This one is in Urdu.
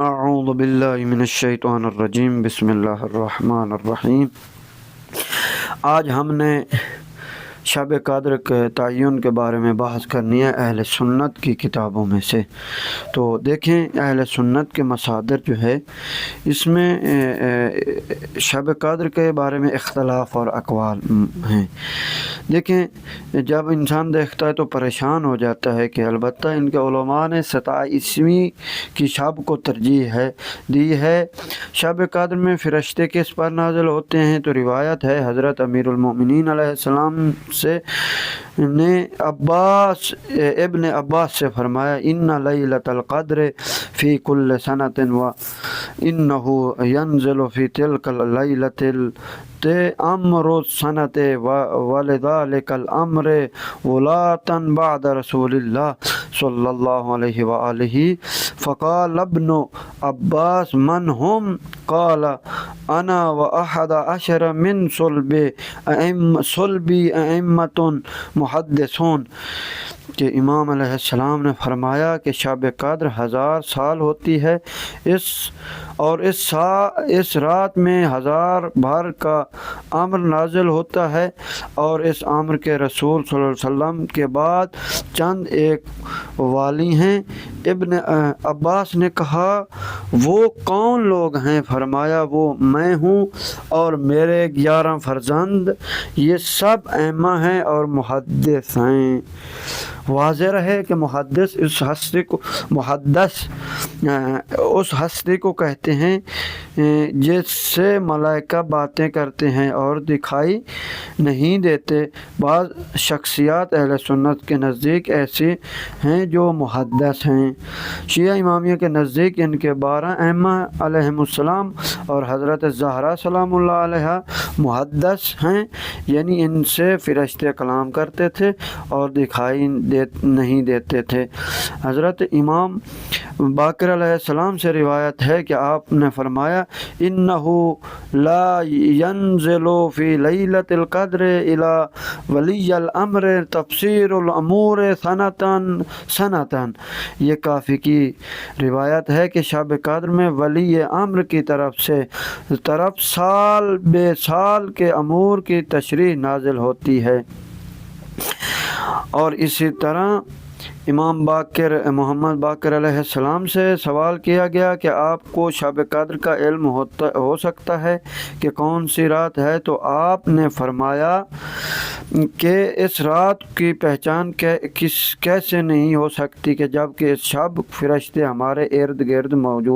اعوذ باللہ من الشیطان الرجیم، بسم اللہ الرحمن الرحیم۔ آج ہم نے شب قدر کے تعین کے بارے میں بحث کرنی ہے اہل سنت کی کتابوں میں سے۔ تو دیکھیں اہل سنت کے مصادر جو ہے اس میں شب قدر کے بارے میں اختلاف اور اقوال ہیں۔ دیکھیں جب انسان دیکھتا ہے تو پریشان ہو جاتا ہے کہ البتہ ان کے علماء نے 27ویں کی شب کو ترجیح دی ہے۔ شب قدر میں فرشتے کس پر نازل ہوتے ہیں؟ تو روایت ہے حضرت امیر المومنین علیہ السلام سے نے ابن عباس سے فرمایا ان لیلۃ القدر فی کل سنۃ و انہ ینزل فی تلک اللیلۃ امر السنۃ ولذلک الامر ولاۃ بعد رسول اللہ صلی اللہ علیہ وآلہ فقال ابن عباس من هم؟ قال انا واحد عشر من صلبی ائمۃ محدثون، کہ امام علیہ السلام نے فرمایا کہ شب قدر 1000 سال ہوتی ہے، اس رات میں 1000 بھر کا امر نازل ہوتا ہے، اور اس امر کے رسول صلی اللہ علیہ وسلم کے بعد چند ایک والی ہیں۔ ابن عباس نے کہا وہ کون لوگ ہیں؟ فرمایا وہ میں ہوں اور میرے 11 فرزند، یہ سب ائمہ ہیں اور محدث ہیں۔ واضح رہے کہ محدث اس ہستی کو کہتے ہیں جس سے ملائکہ باتیں کرتے ہیں اور دکھائی نہیں دیتے۔ بعض شخصیات اہل سنت کے نزدیک ایسے ہیں جو محدث ہیں۔ شیعہ امامیہ کے نزدیک ان کے 12 ائمہ علیہم السلام اور حضرت زہرا سلام اللہ علیہا محدث ہیں، یعنی ان سے فرشتے کلام کرتے تھے اور دکھائی نہیں دیتے تھے۔ حضرت امام باقر علیہ السلام سے روایت ہے کہ آپ نے فرمایا انہو لا ینزل فی لیلۃ القدر الی ولی الامر تفسیر الامور سنتاً۔ یہ کافی کی روایت ہے کہ شب قدر میں ولی امر کی طرف سال بے سال کے امور کی تشریح نازل ہوتی ہے۔ اور اسی طرح امام محمد باقر علیہ السلام سے سوال کیا گیا کہ آپ کو شب قدر کا علم ہو سکتا ہے کہ کون سی رات ہے؟ تو آپ نے فرمایا کہ اس رات کی پہچان کیسے نہیں ہو سکتی کہ جب کہ اس شب فرشتے ہمارے ارد گرد موجود